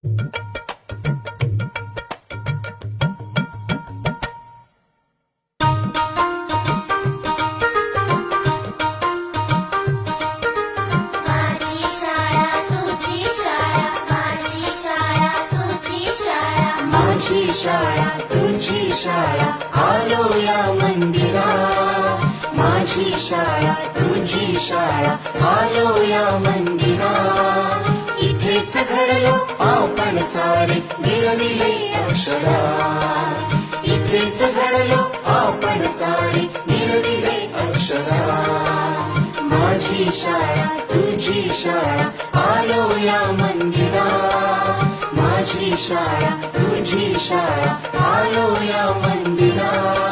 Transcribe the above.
माझी शाळा तुझी शाळा, माझी शाळा तुझी शाळा, माझी शाळा तुझी शाळा आलो या मंदिरात. माझी शाळा तुझी शाळा आलो या मंदिरात. इथेच घडलो आपण सारे गिरविले अक्षरात. इथेच घडलो आपण सारे गिरविले अक्षरात. माझी शाळा तुझी शाळा आलो या मंदिरात. माझी शाळा तुझी शाळा आलो या मंदिरात.